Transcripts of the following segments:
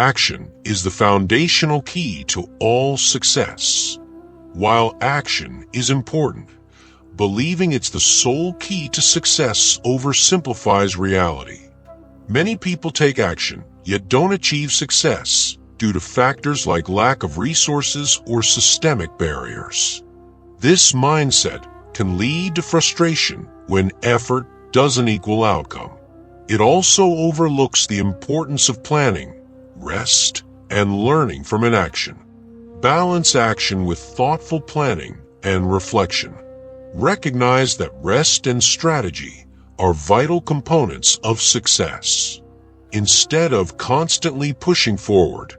Action is the foundational key to all success. While action is important, believing it's the sole key to success oversimplifies reality. Many people take action, yet don't achieve success due to factors like lack of resources or systemic barriers. This mindset can lead to frustration when effort doesn't equal outcome. It also overlooks the importance of planning, rest, and learning from inaction. Balance action with thoughtful planning and reflection. Recognize that rest and strategy are vital components of success. Instead of constantly pushing forward,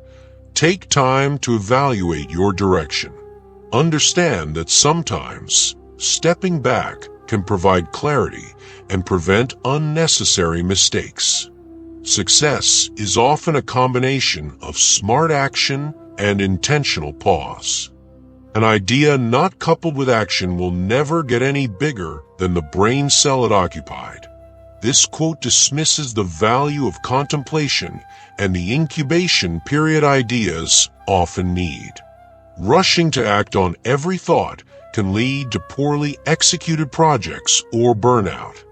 take time to evaluate your direction. Understand that sometimes stepping back can provide clarity and prevent unnecessary mistakes. Success is often a combination of smart action and intentional pause. An idea not coupled with action will never get any bigger than the brain cell it occupied. This quote dismisses the value of contemplation and the incubation period ideas often need. Rushing to act on every thought can lead to poorly executed projects or burnout.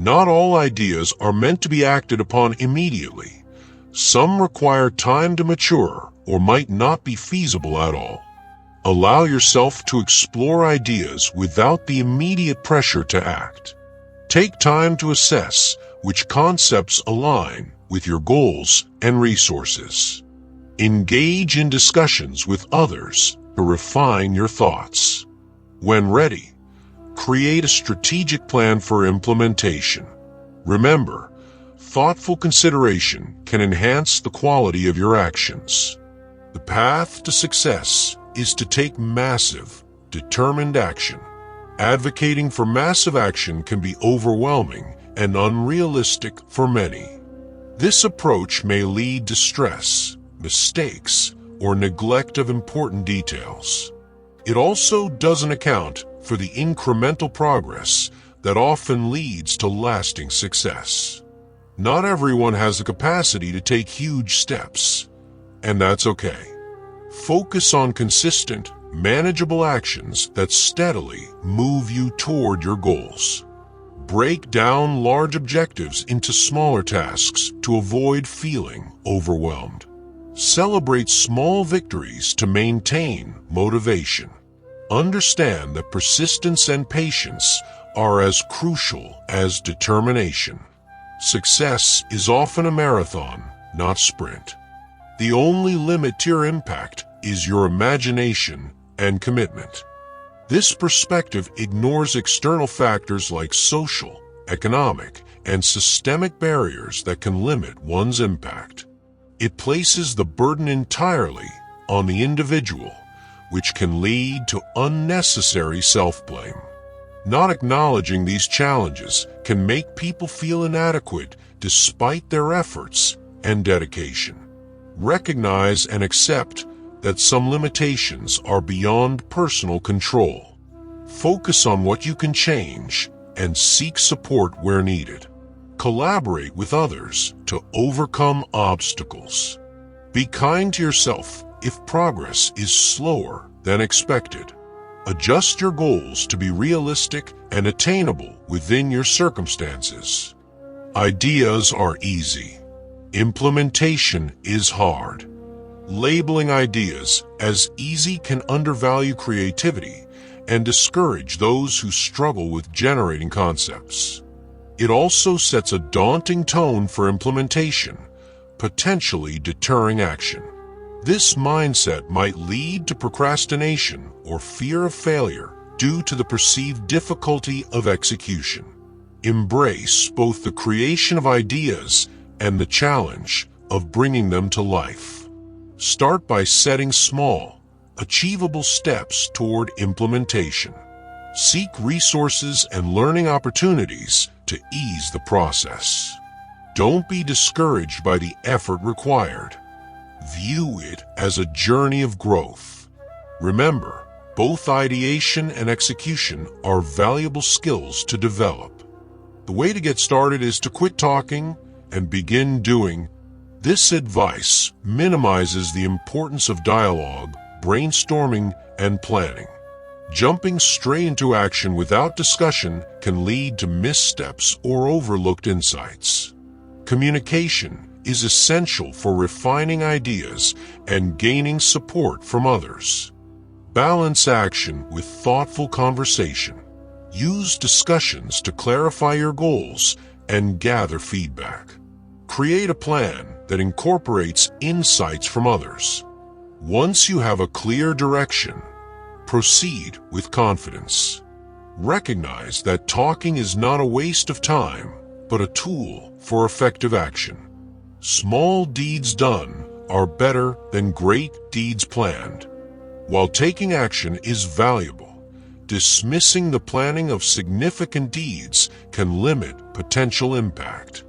Not all ideas are meant to be acted upon immediately. Some require time to mature or might not be feasible at all. Allow yourself to explore ideas without the immediate pressure to act. Take time to assess which concepts align with your goals and resources. Engage in discussions with others to refine your thoughts. When ready, create a strategic plan for implementation. Remember, thoughtful consideration can enhance the quality of your actions. The path to success is to take massive, determined action. Advocating for massive action can be overwhelming and unrealistic for many. This approach may lead to stress, mistakes, or neglect of important details. It also doesn't account for the incremental progress that often leads to lasting success. Not everyone has the capacity to take huge steps, and that's okay. Focus on consistent, manageable actions that steadily move you toward your goals. Break down large objectives into smaller tasks to avoid feeling overwhelmed. Celebrate small victories to maintain motivation. Understand that persistence and patience are as crucial as determination. Success is often a marathon, not sprint. The only limit to your impact is your imagination and commitment. This perspective ignores external factors like social, economic, and systemic barriers that can limit one's impact. It places the burden entirely on the individual, which can lead to unnecessary self-blame. Not acknowledging these challenges can make people feel inadequate despite their efforts and dedication. Recognize and accept that some limitations are beyond personal control. Focus on what you can change and seek support where needed. Collaborate with others to overcome obstacles. Be kind to yourself if progress is slower than expected. Adjust your goals to be realistic and attainable within your circumstances. Ideas are easy. Implementation is hard. Labeling ideas as easy can undervalue creativity and discourage those who struggle with generating concepts. It also sets a daunting tone for implementation, potentially deterring action. This mindset might lead to procrastination or fear of failure due to the perceived difficulty of execution. Embrace both the creation of ideas and the challenge of bringing them to life. Start by setting small, achievable steps toward implementation. Seek resources and learning opportunities to ease the process. Don't be discouraged by the effort required. View it as a journey of growth. Remember, both ideation and execution are valuable skills to develop. The way to get started is to quit talking and begin doing. This advice minimizes the importance of dialogue, brainstorming, and planning. Jumping straight into action without discussion can lead to missteps or overlooked insights. Communication is essential for refining ideas and gaining support from others. Balance action with thoughtful conversation. Use discussions to clarify your goals and gather feedback. Create a plan that incorporates insights from others. Once you have a clear direction, proceed with confidence. Recognize that talking is not a waste of time, but a tool for effective action. Small deeds done are better than great deeds planned. While taking action is valuable, dismissing the planning of significant deeds can limit potential impact.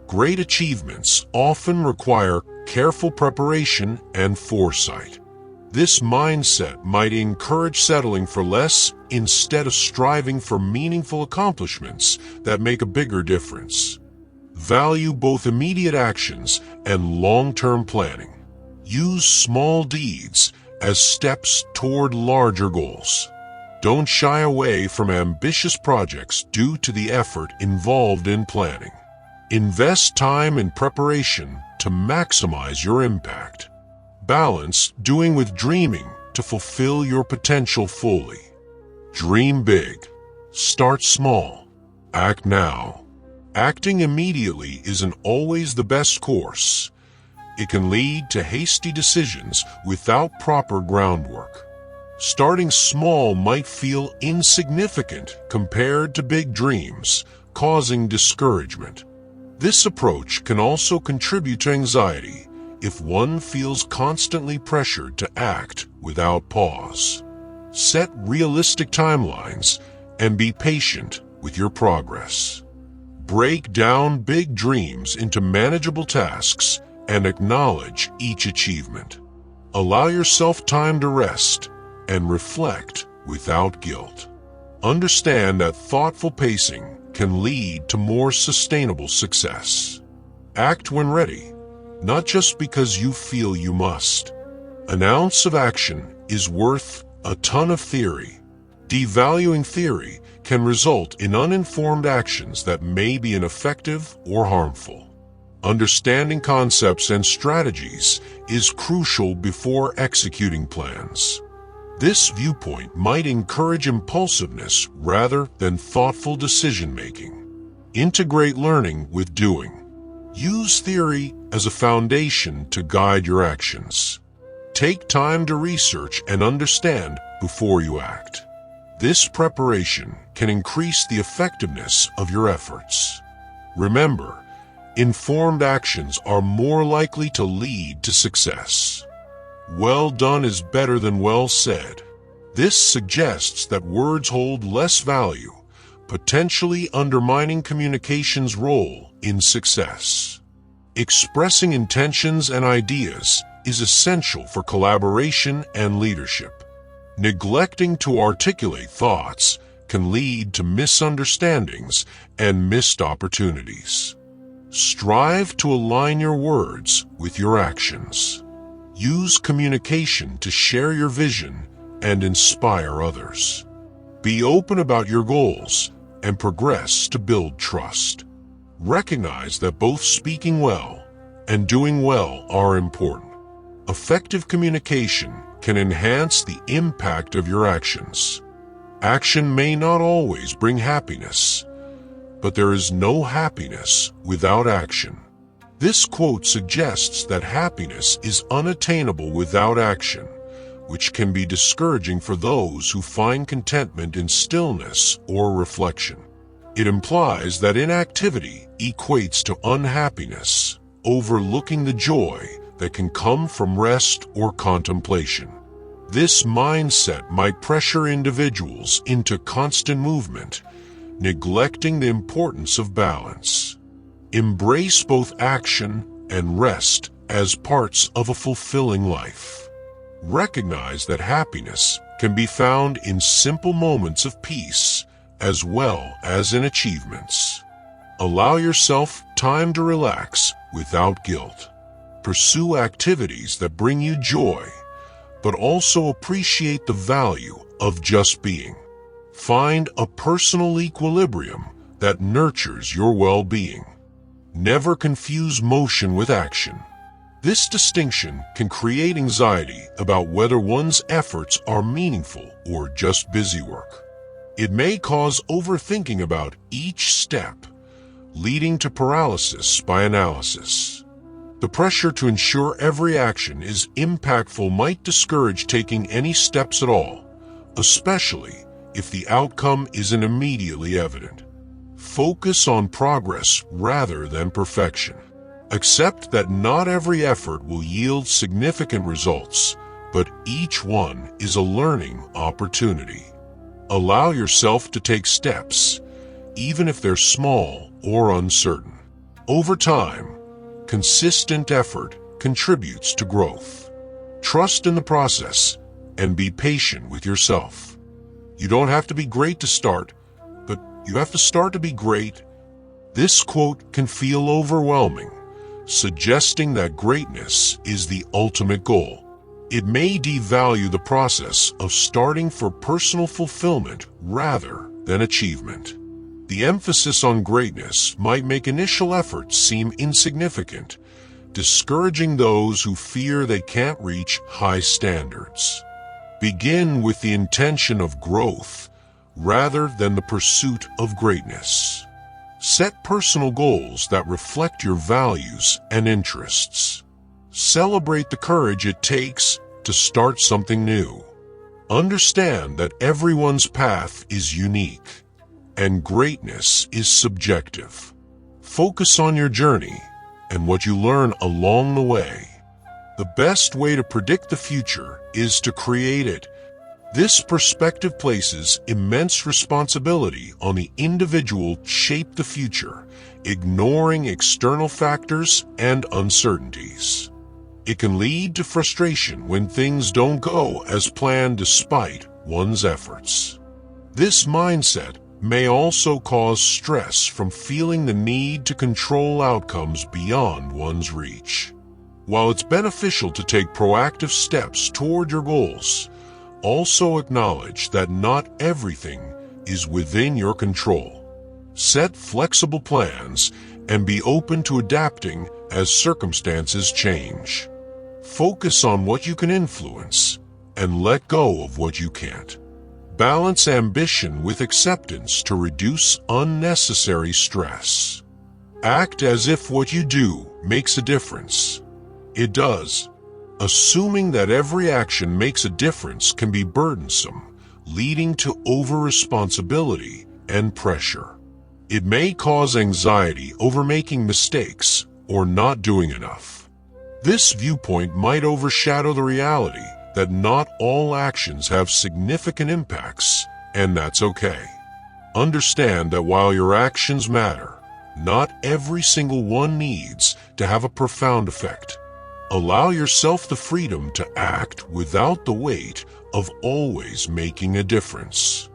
Great achievements often require careful preparation and foresight. This mindset might encourage settling for less instead of striving for meaningful accomplishments that make a bigger difference. Value both immediate actions and long-term planning. Use small deeds as steps toward larger goals. Don't shy away from ambitious projects due to the effort involved in planning. Invest time in preparation to maximize your impact. Balance doing with dreaming to fulfill your potential fully. Dream big. Start small. Act now. Acting immediately isn't always the best course. It can lead to hasty decisions without proper groundwork. Starting small might feel insignificant compared to big dreams, causing discouragement. This approach can also contribute to anxiety if one feels constantly pressured to act without pause. Set realistic timelines and be patient with your progress. Break down big dreams into manageable tasks and acknowledge each achievement. Allow yourself time to rest and reflect without guilt. Understand that thoughtful pacing can lead to more sustainable success. Act when ready, not just because you feel you must. An ounce of action is worth a ton of theory. Devaluing theory can result in uninformed actions that may be ineffective or harmful. Understanding concepts and strategies is crucial before executing plans. This viewpoint might encourage impulsiveness rather than thoughtful decision-making. Integrate learning with doing. Use theory as a foundation to guide your actions. Take time to research and understand before you act. This preparation can increase the effectiveness of your efforts. Remember, informed actions are more likely to lead to success. Well done is better than well said. This suggests that words hold less value, potentially undermining communication's role in success. Expressing intentions and ideas is essential for collaboration and leadership. Neglecting to articulate thoughts can lead to misunderstandings and missed opportunities. Strive to align your words with your actions. Use communication to share your vision and inspire others. Be open about your goals and progress to build trust. Recognize that both speaking well and doing well are important. Effective communication can enhance the impact of your actions. Action may not always bring happiness, but there is no happiness without action. This quote suggests that happiness is unattainable without action, which can be discouraging for those who find contentment in stillness or reflection. It implies that inactivity equates to unhappiness, overlooking the joy that can come from rest or contemplation. This mindset might pressure individuals into constant movement, neglecting the importance of balance. Embrace both action and rest as parts of a fulfilling life. Recognize that happiness can be found in simple moments of peace as well as in achievements. Allow yourself time to relax without guilt. pursue activities that bring you joy, but also appreciate the value of just being. Find a personal equilibrium that nurtures your well-being. Never confuse motion with action. This distinction can create anxiety about whether one's efforts are meaningful or just busy work. It may cause overthinking about each step, leading to paralysis by analysis. The pressure to ensure every action is impactful might discourage taking any steps at all, especially if the outcome isn't immediately evident. Focus on progress rather than perfection. Accept that not every effort will yield significant results, but each one is a learning opportunity. Allow yourself to take steps, even if they're small or uncertain. Over time, consistent effort contributes to growth. Trust in the process and be patient with yourself. You don't have to be great to start, but you have to start to be great. This quote can feel overwhelming, suggesting that greatness is the ultimate goal. It may devalue the process of starting for personal fulfillment rather than achievement. The emphasis on greatness might make initial efforts seem insignificant, discouraging those who fear they can't reach high standards. Begin with the intention of growth rather than the pursuit of greatness. Set personal goals that reflect your values and interests. Celebrate the courage it takes to start something new. Understand that everyone's path is unique, and greatness is subjective. Focus on your journey and what you learn along the way. The best way to predict the future is to create it. This perspective places immense responsibility on the individual to shape the future, ignoring external factors and uncertainties. It can lead to frustration when things don't go as planned despite one's efforts. This mindset may also cause stress from feeling the need to control outcomes beyond one's reach. While it's beneficial to take proactive steps toward your goals, also acknowledge that not everything is within your control. Set flexible plans and be open to adapting as circumstances change. Focus on what you can influence and let go of what you can't. Balance ambition with acceptance to reduce unnecessary stress. Act as if what you do makes a difference. It does. Assuming that every action makes a difference can be burdensome, leading to over-responsibility and pressure. It may cause anxiety over making mistakes or not doing enough. This viewpoint might overshadow the reality that not all actions have significant impacts, and that's okay. Understand that while your actions matter, not every single one needs to have a profound effect. Allow yourself the freedom to act without the weight of always making a difference.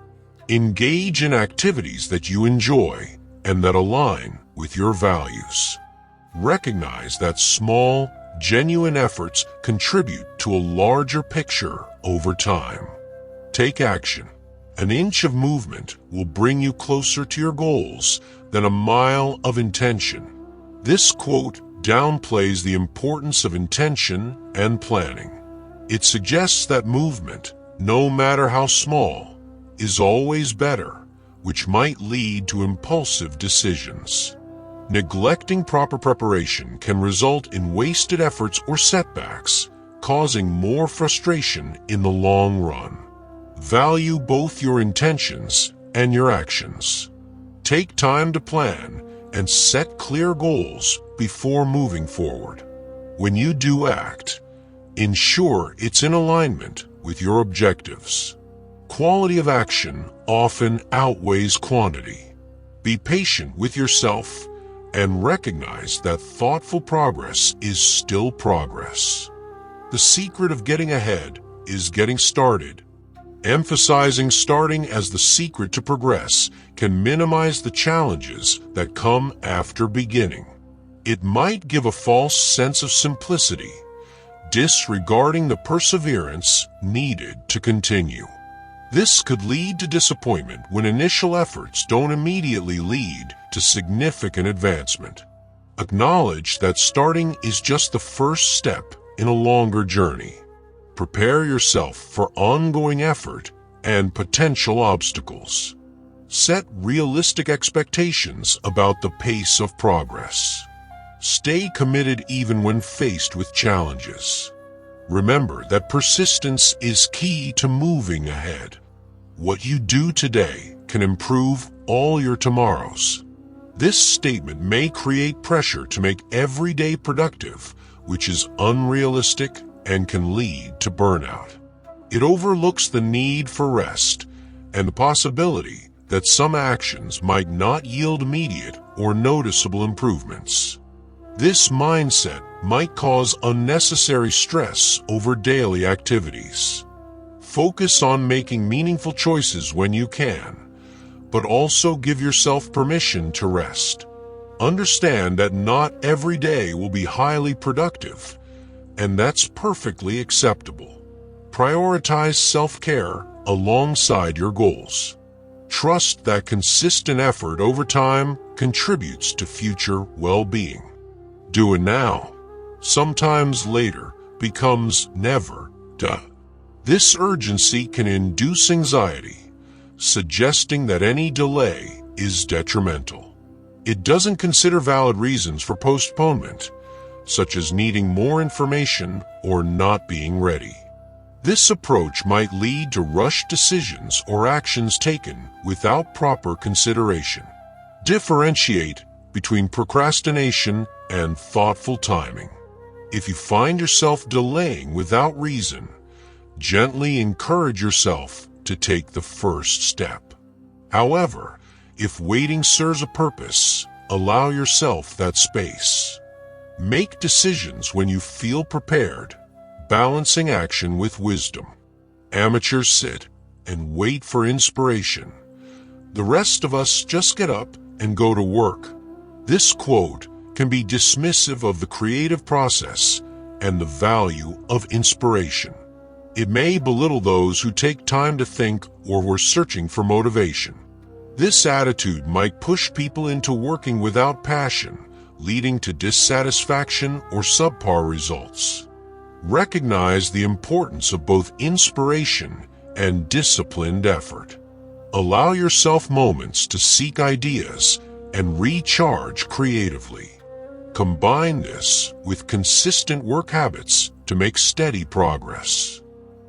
Engage in activities that you enjoy and that align with your values. Recognize that small, genuine efforts contribute to a larger picture over time. Take action. An inch of movement will bring you closer to your goals than a mile of intention. This quote downplays the importance of intention and planning. It suggests that movement, no matter how small, is always better, which might lead to impulsive decisions. Neglecting proper preparation can result in wasted efforts or setbacks, causing more frustration in the long run. Value both your intentions and your actions. Take time to plan and set clear goals before moving forward. When you do act, ensure it's in alignment with your objectives. Quality of action often outweighs quantity. Be patient with yourself and recognize that thoughtful progress is still progress. The secret of getting ahead is getting started. Emphasizing starting as the secret to progress can minimize the challenges that come after beginning. It might give a false sense of simplicity, disregarding the perseverance needed to continue. This could lead to disappointment when initial efforts don't immediately lead to significant advancement. Acknowledge that starting is just the first step in a longer journey. Prepare yourself for ongoing effort and potential obstacles. Set realistic expectations about the pace of progress. Stay committed even when faced with challenges. Remember that persistence is key to moving ahead. What you do today can improve all your tomorrows. This statement may create pressure to make every day productive, which is unrealistic and can lead to burnout. It overlooks the need for rest and the possibility that some actions might not yield immediate or noticeable improvements. This mindset might cause unnecessary stress over daily activities. Focus on making meaningful choices when you can, but also give yourself permission to rest. Understand that not every day will be highly productive, and that's perfectly acceptable. Prioritize self-care alongside your goals. Trust that consistent effort over time contributes to future well-being. Do it now. Sometimes later becomes never. This urgency can induce anxiety, suggesting that any delay is detrimental. It doesn't consider valid reasons for postponement, such as needing more information or not being ready. This approach might lead to rushed decisions or actions taken without proper consideration. Differentiate between procrastination and thoughtful timing. If you find yourself delaying without reason, gently encourage yourself to take the first step. However, if waiting serves a purpose, allow yourself that space. Make decisions when you feel prepared, balancing action with wisdom. Amateurs sit and wait for inspiration. The rest of us just get up and go to work. This quote can be dismissive of the creative process and the value of inspiration. It may belittle those who take time to think or were searching for motivation. This attitude might push people into working without passion, leading to dissatisfaction or subpar results. Recognize the importance of both inspiration and disciplined effort. Allow yourself moments to seek ideas and recharge creatively. Combine this with consistent work habits to make steady progress.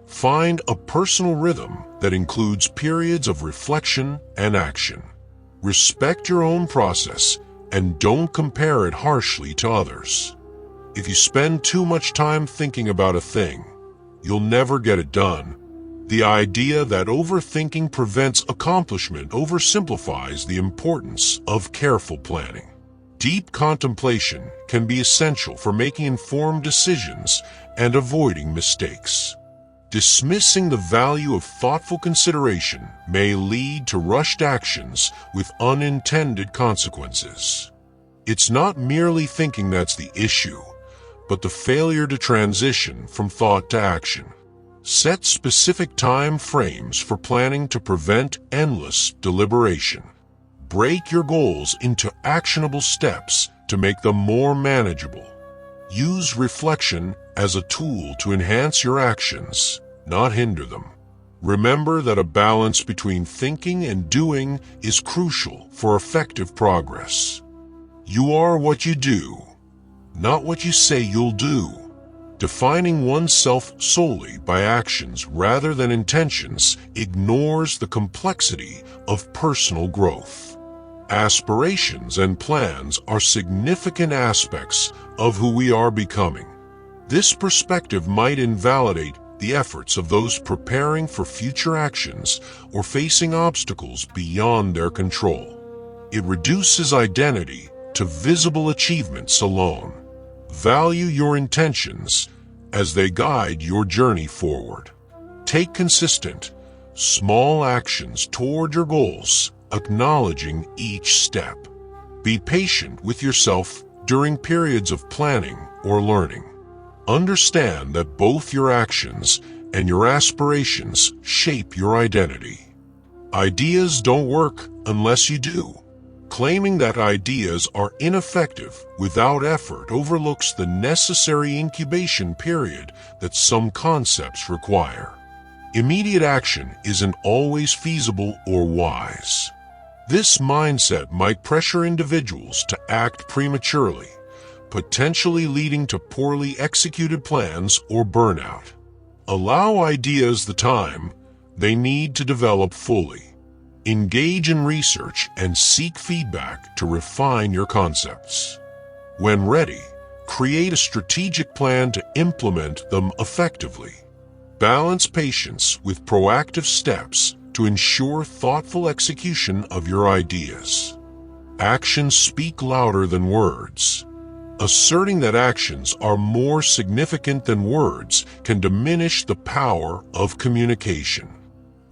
Find a personal rhythm that includes periods of reflection and action. Respect your own process and don't compare it harshly to others. If you spend too much time thinking about a thing, you'll never get it done. The idea that overthinking prevents accomplishment oversimplifies the importance of careful planning. Deep contemplation can be essential for making informed decisions and avoiding mistakes. Dismissing the value of thoughtful consideration may lead to rushed actions with unintended consequences. It's not merely thinking that's the issue, but the failure to transition from thought to action. Set specific time frames for planning to prevent endless deliberation. Break your goals into actionable steps to make them more manageable. Use reflection as a tool to enhance your actions, not hinder them. Remember that a balance between thinking and doing is crucial for effective progress. You are what you do, not what you say you'll do. Defining oneself solely by actions rather than intentions ignores the complexity of personal growth. Aspirations and plans are significant aspects of who we are becoming. This perspective might invalidate the efforts of those preparing for future actions or facing obstacles beyond their control. It reduces identity to visible achievements alone. Value your intentions as they guide your journey forward. Take consistent, small actions toward your goals, acknowledging each step. Be patient with yourself during periods of planning or learning. Understand that both your actions and your aspirations shape your identity. Ideas don't work unless you do. Claiming that ideas are ineffective without effort overlooks the necessary incubation period that some concepts require. Immediate action isn't always feasible or wise. This mindset might pressure individuals to act prematurely, potentially leading to poorly executed plans or burnout. Allow ideas the time they need to develop fully. Engage in research and seek feedback to refine your concepts. When ready, create a strategic plan to implement them effectively. Balance patience with proactive steps to ensure thoughtful execution of your ideas. Actions speak louder than words. Asserting that actions are more significant than words can diminish the power of communication.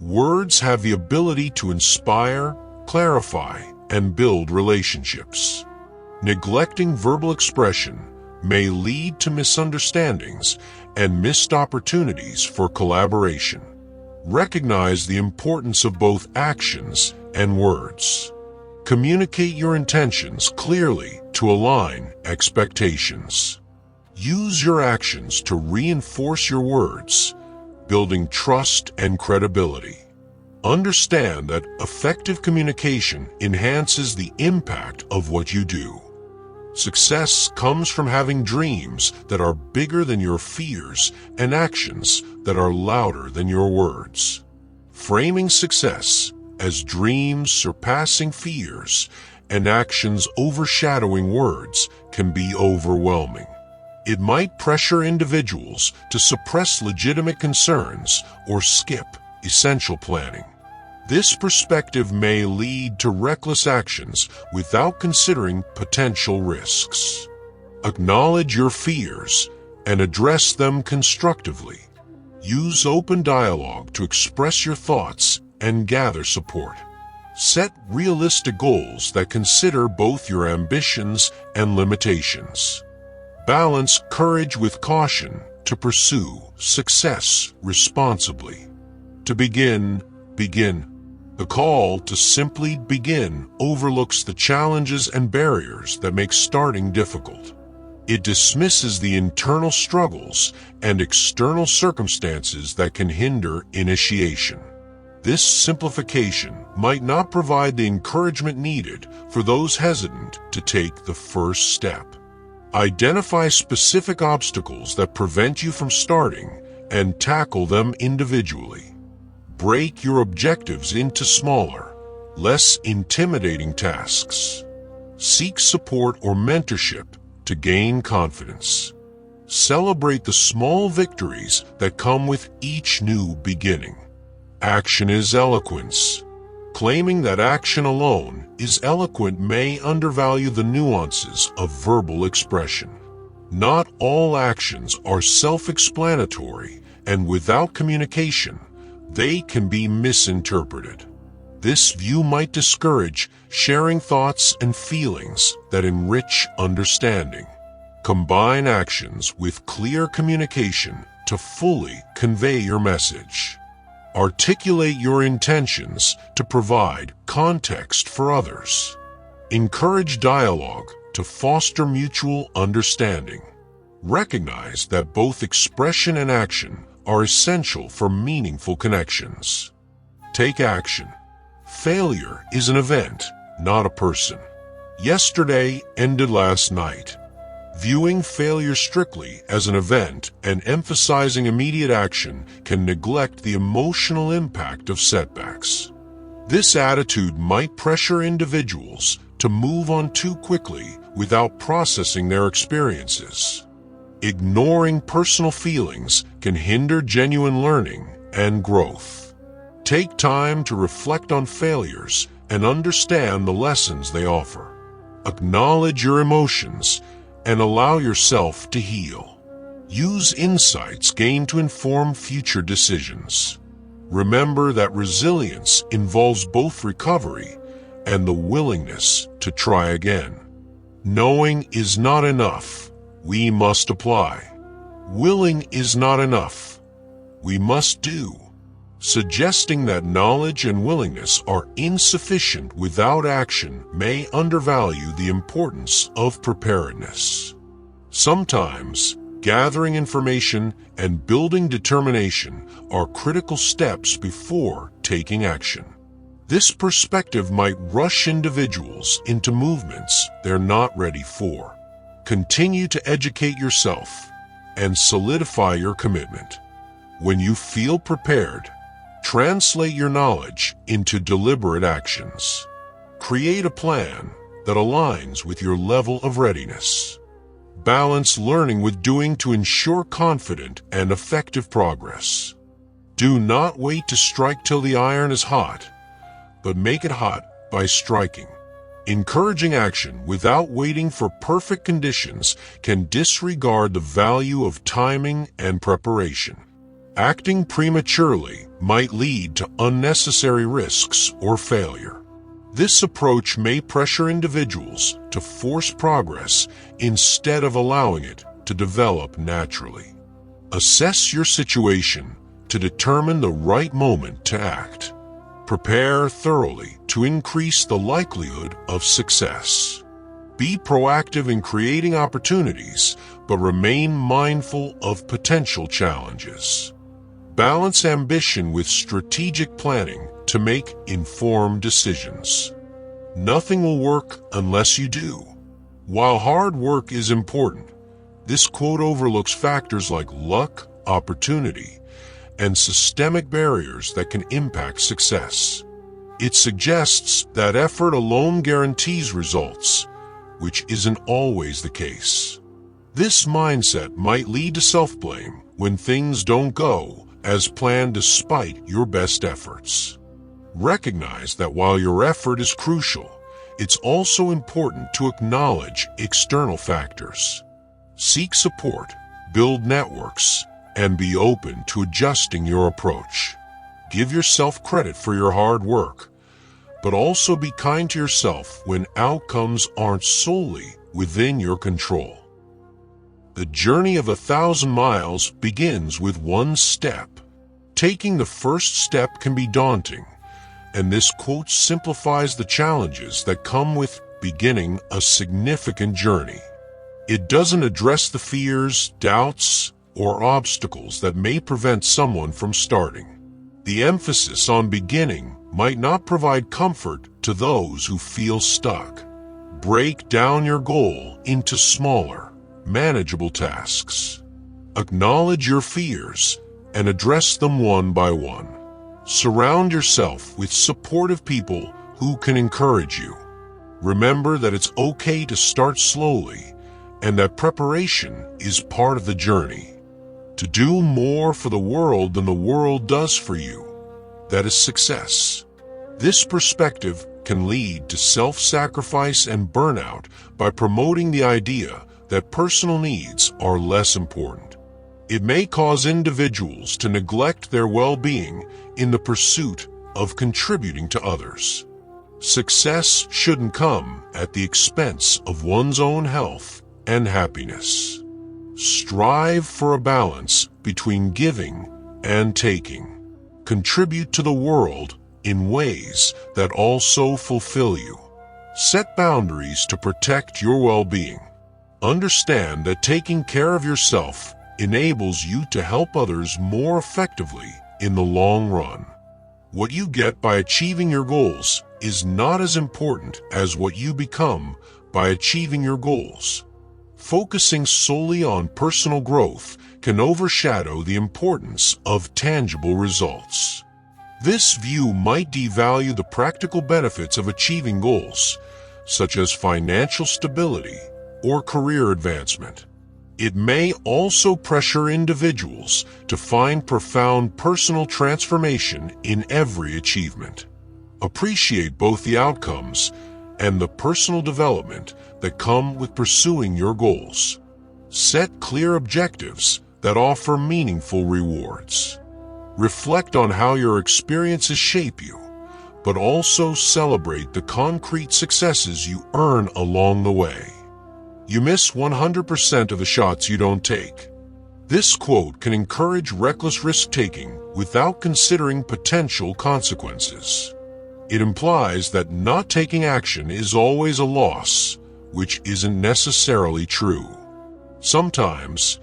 Words have the ability to inspire, clarify, and build relationships. Neglecting verbal expression may lead to misunderstandings and missed opportunities for collaboration. Recognize the importance of both actions and words. Communicate your intentions clearly to align expectations. Use your actions to reinforce your words, building trust and credibility. Understand that effective communication enhances the impact of what you do. Success comes from having dreams that are bigger than your fears and actions that are louder than your words. Framing success as dreams surpassing fears and actions overshadowing words can be overwhelming. It might pressure individuals to suppress legitimate concerns or skip essential planning. This perspective may lead to reckless actions without considering potential risks. Acknowledge your fears and address them constructively. Use open dialogue to express your thoughts and gather support. Set realistic goals that consider both your ambitions and limitations. Balance courage with caution to pursue success responsibly. To begin. The call to simply begin overlooks the challenges and barriers that make starting difficult. It dismisses the internal struggles and external circumstances that can hinder initiation. This simplification might not provide the encouragement needed for those hesitant to take the first step. Identify specific obstacles that prevent you from starting and tackle them individually. Break your objectives into smaller, less intimidating tasks. Seek support or mentorship to gain confidence. Celebrate the small victories that come with each new beginning. Action is eloquence. Claiming that action alone is eloquent may undervalue the nuances of verbal expression. Not all actions are self-explanatory, and without communication, they can be misinterpreted. This view might discourage sharing thoughts and feelings that enrich understanding. Combine actions with clear communication to fully convey your message. Articulate your intentions to provide context for others. Encourage dialogue to foster mutual understanding. Recognize that both expression and action are essential for meaningful connections. Take action. Failure is an event, not a person. Yesterday ended last night. Viewing failure strictly as an event and emphasizing immediate action can neglect the emotional impact of setbacks. This attitude might pressure individuals to move on too quickly without processing their experiences. Ignoring personal feelings can hinder genuine learning and growth. Take time to reflect on failures and understand the lessons they offer. Acknowledge your emotions and allow yourself to heal. Use insights gained to inform future decisions. Remember that resilience involves both recovery and the willingness to try again. Knowing is not enough. We must apply. Willing is not enough. We must do. Suggesting that knowledge and willingness are insufficient without action may undervalue the importance of preparedness. Sometimes, gathering information and building determination are critical steps before taking action. This perspective might rush individuals into movements they're not ready for. Continue to educate yourself and solidify your commitment. When you feel prepared, translate your knowledge into deliberate actions. Create a plan that aligns with your level of readiness. Balance learning with doing to ensure confident and effective progress. Do not wait to strike till the iron is hot, but make it hot by striking. Encouraging action without waiting for perfect conditions can disregard the value of timing and preparation. Acting prematurely might lead to unnecessary risks or failure. This approach may pressure individuals to force progress instead of allowing it to develop naturally. Assess your situation to determine the right moment to act. Prepare thoroughly to increase the likelihood of success. Be proactive in creating opportunities, but remain mindful of potential challenges. Balance ambition with strategic planning to make informed decisions. Nothing will work unless you do. While hard work is important, this quote overlooks factors like luck, opportunity, and systemic barriers that can impact success. It suggests that effort alone guarantees results, which isn't always the case. This mindset might lead to self-blame when things don't go as planned despite your best efforts. Recognize that while your effort is crucial, it's also important to acknowledge external factors. Seek support, build networks, and be open to adjusting your approach. Give yourself credit for your hard work, but also be kind to yourself when outcomes aren't solely within your control. The journey of 1,000 miles begins with one step. Taking the first step can be daunting, and this quote simplifies the challenges that come with beginning a significant journey. It doesn't address the fears, doubts, or obstacles that may prevent someone from starting. The emphasis on beginning might not provide comfort to those who feel stuck. Break down your goal into smaller, manageable tasks. Acknowledge your fears and address them one by one. Surround yourself with supportive people who can encourage you. Remember that it's okay to start slowly and that preparation is part of the journey. To do more for the world than the world does for you, that is success. This perspective can lead to self-sacrifice and burnout by promoting the idea that personal needs are less important. It may cause individuals to neglect their well-being in the pursuit of contributing to others. Success shouldn't come at the expense of one's own health and happiness. Strive for a balance between giving and taking. Contribute to the world in ways that also fulfill you. Set boundaries to protect your well-being. Understand that taking care of yourself enables you to help others more effectively in the long run. What you get by achieving your goals is not as important as what you become by achieving your goals. Focusing solely on personal growth can overshadow the importance of tangible results. This view might devalue the practical benefits of achieving goals, such as financial stability or career advancement. It may also pressure individuals to find profound personal transformation in every achievement. Appreciate both the outcomes and the personal development that come with pursuing your goals. Set clear objectives that offer meaningful rewards. Reflect on how your experiences shape you, but also celebrate the concrete successes you earn along the way. You miss 100% of the shots you don't take. This quote can encourage reckless risk-taking without considering potential consequences. It implies that not taking action is always a loss, which isn't necessarily true. Sometimes,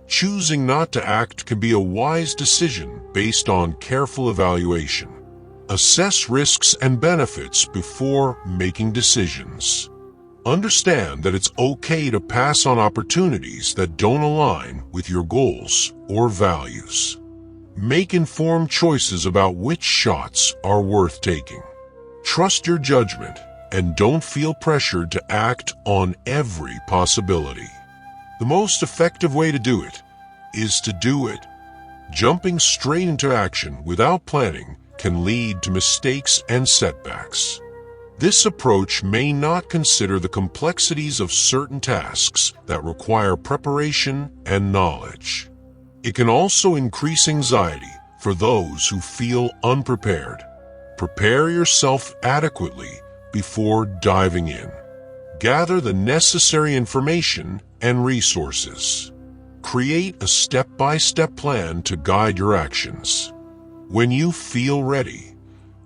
choosing not to act can be a wise decision based on careful evaluation. Assess risks and benefits before making decisions. Understand that it's okay to pass on opportunities that don't align with your goals or values. Make informed choices about which shots are worth taking. Trust your judgment and don't feel pressured to act on every possibility. The most effective way to do it is to do it. Jumping straight into action without planning can lead to mistakes and setbacks. This approach may not consider the complexities of certain tasks that require preparation and knowledge. It can also increase anxiety for those who feel unprepared. Prepare yourself adequately before diving in. Gather the necessary information and resources. Create a step-by-step plan to guide your actions. When you feel ready,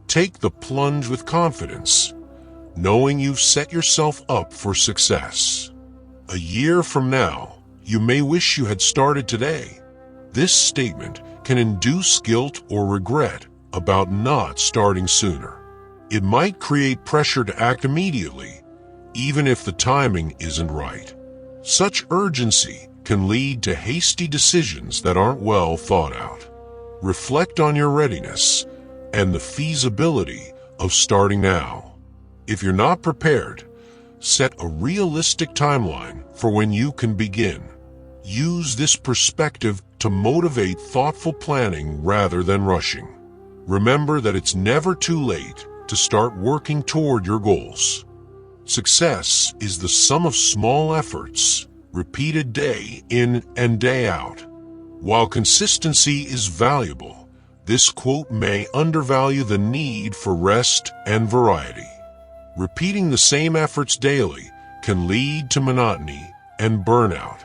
take the plunge with confidence, knowing you've set yourself up for success. A year from now, you may wish you had started today. This statement can induce guilt or regret about not starting sooner. It might create pressure to act immediately, even if the timing isn't right. Such urgency can lead to hasty decisions that aren't well thought out. Reflect on your readiness and the feasibility of starting now. If you're not prepared, set a realistic timeline for when you can begin. Use this perspective to motivate thoughtful planning rather than rushing. Remember that it's never too late to start working toward your goals. Success is the sum of small efforts, repeated day in and day out. While consistency is valuable, this quote may undervalue the need for rest and variety. Repeating the same efforts daily can lead to monotony and burnout.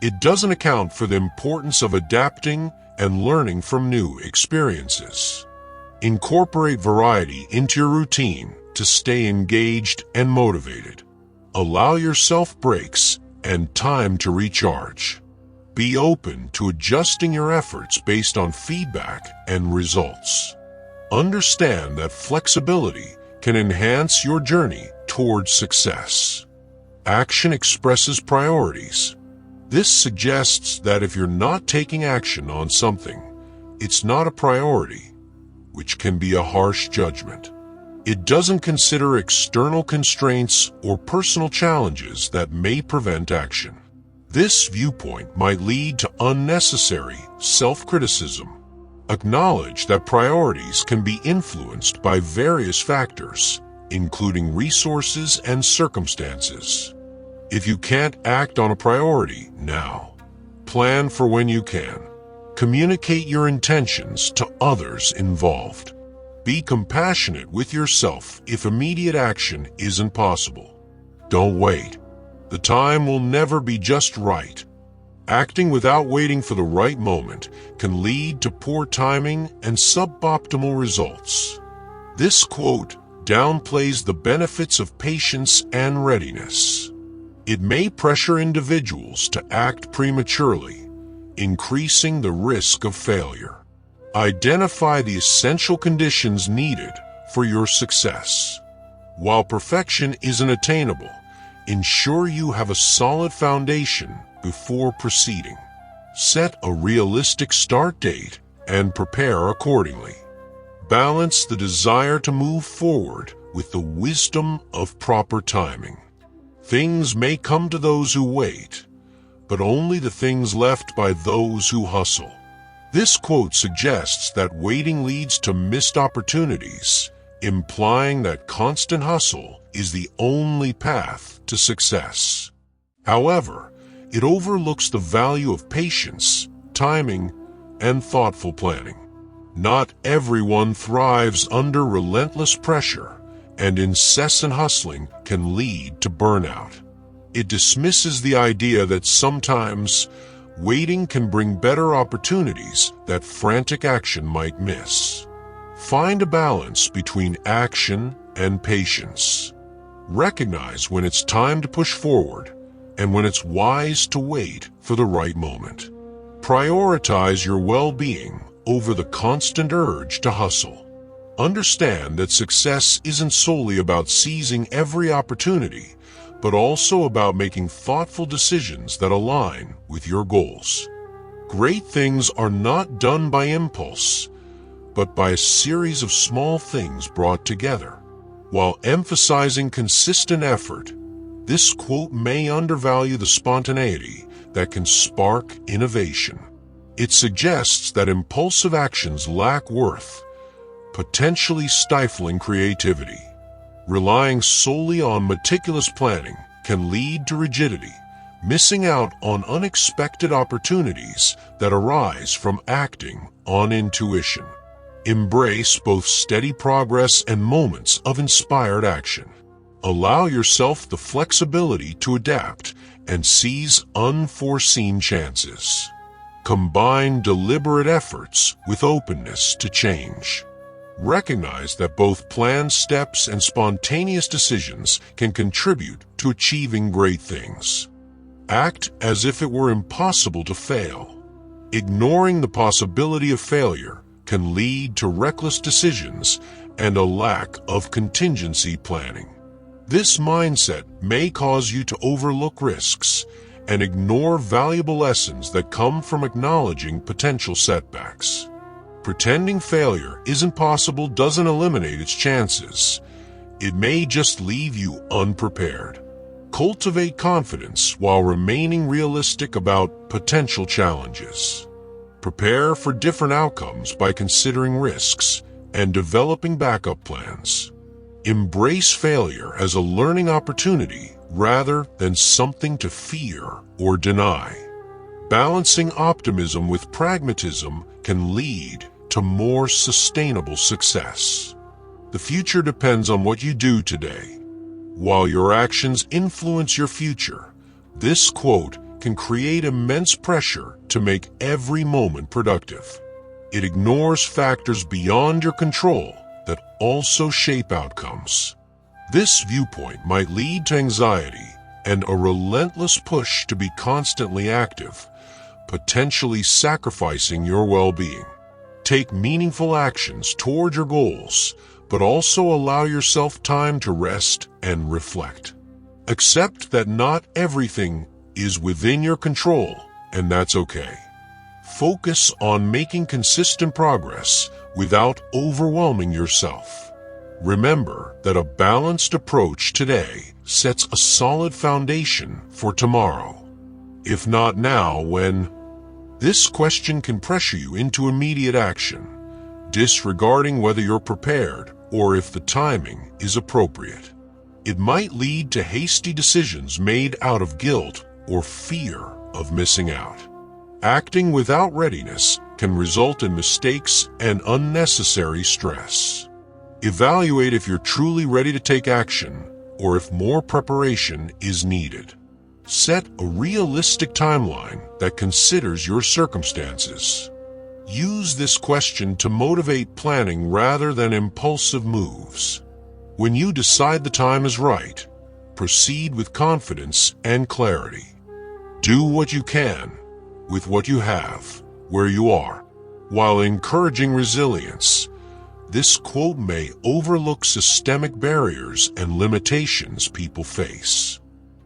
It doesn't account for the importance of adapting and learning from new experiences. Incorporate variety into your routine to stay engaged and motivated. Allow yourself breaks and time to recharge. Be open to adjusting your efforts based on feedback and results. Understand that flexibility can enhance your journey towards success. Action expresses priorities. This suggests that if you're not taking action on something, it's not a priority, which can be a harsh judgment. It doesn't consider external constraints or personal challenges that may prevent action. This viewpoint might lead to unnecessary self-criticism. Acknowledge that priorities can be influenced by various factors, including resources and circumstances. If you can't act on a priority now, plan for when you can. Communicate your intentions to others involved. Be compassionate with yourself if immediate action isn't possible. Don't wait. The time will never be just right. Acting without waiting for the right moment can lead to poor timing and suboptimal results. This quote downplays the benefits of patience and readiness. It may pressure individuals to act prematurely, increasing the risk of failure. Identify the essential conditions needed for your success. While perfection isn't attainable, ensure you have a solid foundation before proceeding. Set a realistic start date and prepare accordingly. Balance the desire to move forward with the wisdom of proper timing. Things may come to those who wait, but only the things left by those who hustle. This quote suggests that waiting leads to missed opportunities, implying that constant hustle is the only path to success. However, it overlooks the value of patience, timing, and thoughtful planning. Not everyone thrives under relentless pressure, and incessant hustling can lead to burnout. It dismisses the idea that sometimes waiting can bring better opportunities that frantic action might miss. Find a balance between action and patience. Recognize when it's time to push forward and when it's wise to wait for the right moment. Prioritize your well-being over the constant urge to hustle. Understand that success isn't solely about seizing every opportunity, but also about making thoughtful decisions that align with your goals. Great things are not done by impulse, but by a series of small things brought together. While emphasizing consistent effort, this quote may undervalue the spontaneity that can spark innovation. It suggests that impulsive actions lack worth, potentially stifling creativity. Relying solely on meticulous planning can lead to rigidity, missing out on unexpected opportunities that arise from acting on intuition. Embrace both steady progress and moments of inspired action. Allow yourself the flexibility to adapt and seize unforeseen chances. Combine deliberate efforts with openness to change. Recognize that both planned steps and spontaneous decisions can contribute to achieving great things. Act as if it were impossible to fail. Ignoring the possibility of failure can lead to reckless decisions and a lack of contingency planning. This mindset may cause you to overlook risks and ignore valuable lessons that come from acknowledging potential setbacks. Pretending failure isn't possible doesn't eliminate its chances. It may just leave you unprepared. Cultivate confidence while remaining realistic about potential challenges. Prepare for different outcomes by considering risks and developing backup plans. Embrace failure as a learning opportunity rather than something to fear or deny. Balancing optimism with pragmatism can lead to more sustainable success. The future depends on what you do today. While your actions influence your future, this quote can create immense pressure to make every moment productive. It ignores factors beyond your control that also shape outcomes. This viewpoint might lead to anxiety and a relentless push to be constantly active, potentially sacrificing your well-being. Take meaningful actions toward your goals, but also allow yourself time to rest and reflect. Accept that not everything is within your control, and that's okay. Focus on making consistent progress without overwhelming yourself. Remember that a balanced approach today sets a solid foundation for tomorrow. If not now, when? This question can pressure you into immediate action, disregarding whether you're prepared or if the timing is appropriate. It might lead to hasty decisions made out of guilt or fear of missing out. Acting without readiness can result in mistakes and unnecessary stress. Evaluate if you're truly ready to take action or if more preparation is needed. Set a realistic timeline that considers your circumstances. Use this question to motivate planning rather than impulsive moves. When you decide the time is right, proceed with confidence and clarity. Do what you can with what you have, where you are. While encouraging resilience, this quote may overlook systemic barriers and limitations people face.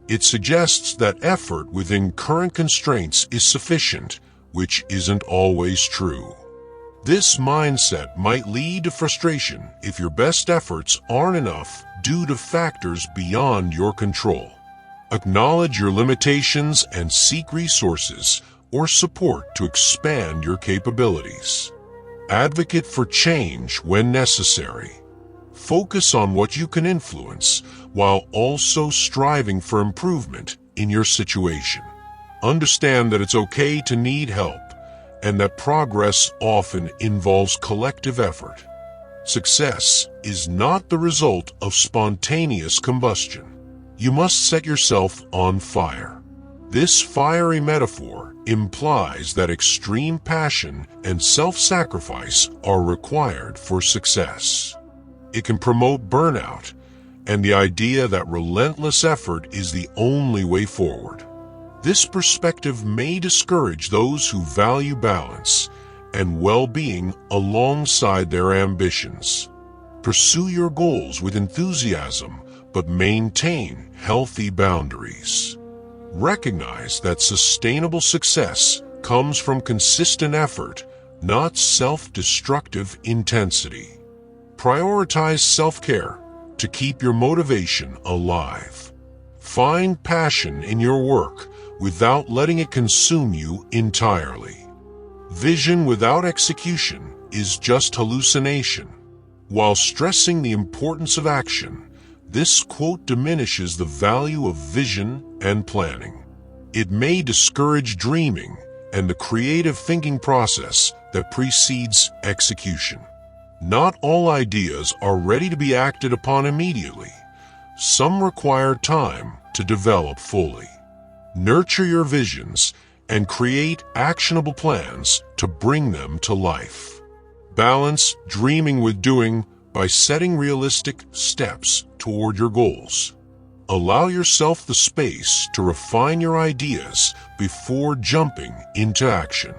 It suggests that effort within current constraints is sufficient, which isn't always true. This mindset might lead to frustration if your best efforts aren't enough due to factors beyond your control. Acknowledge your limitations and seek resources or support to expand your capabilities. Advocate for change when necessary. Focus on what you can influence while also striving for improvement in your situation. Understand that it's okay to need help and that progress often involves collective effort. Success is not the result of spontaneous combustion. you must set yourself on fire. This fiery metaphor implies that extreme passion and self-sacrifice are required for success. It can promote burnout and the idea that relentless effort is the only way forward. This perspective may discourage those who value balance and well-being alongside their ambitions. Pursue your goals with enthusiasm, but maintain healthy boundaries. Recognize that sustainable success comes from consistent effort, not self-destructive intensity. Prioritize self-care to keep your motivation alive. Find passion in your work without letting it consume you entirely. Vision without execution is just hallucination. While stressing the importance of action, this quote diminishes the value of vision and planning. It may discourage dreaming and the creative thinking process that precedes execution. Not all ideas are ready to be acted upon immediately. Some require time to develop fully. Nurture your visions and create actionable plans to bring them to life. Balance dreaming with doing by setting realistic steps toward your goals. Allow yourself the space to refine your ideas before jumping into action.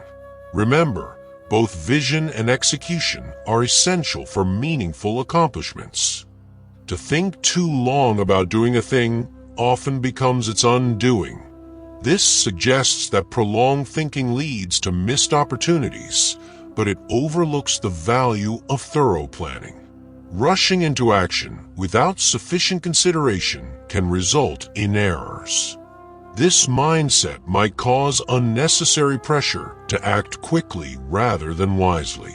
Remember, both vision and execution are essential for meaningful accomplishments. To think too long about doing a thing often becomes its undoing. This suggests that prolonged thinking leads to missed opportunities, but it overlooks the value of thorough planning. Rushing into action without sufficient consideration can result in errors. This mindset might cause unnecessary pressure to act quickly rather than wisely.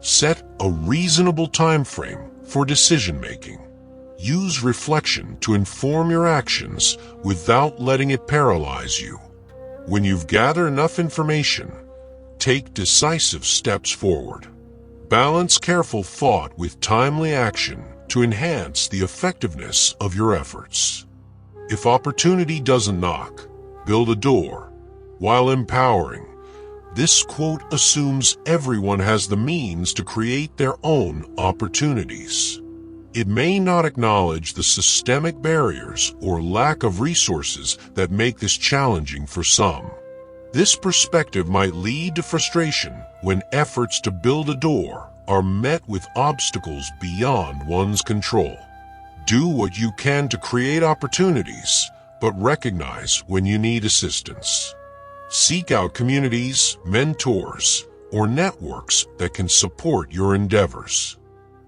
Set a reasonable time frame for decision-making. Use reflection to inform your actions without letting it paralyze you. When you've gathered enough information, take decisive steps forward. Balance careful thought with timely action to enhance the effectiveness of your efforts. If opportunity doesn't knock, build a door. While empowering, this quote assumes everyone has the means to create their own opportunities. It may not acknowledge the systemic barriers or lack of resources that make this challenging for some. This perspective might lead to frustration when efforts to build a door are met with obstacles beyond one's control. Do what you can to create opportunities, but recognize when you need assistance. Seek out communities, mentors, or networks that can support your endeavors.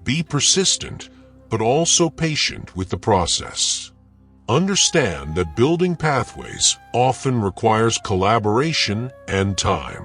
Be persistent, but also patient with the process. Understand that building pathways often requires collaboration and time.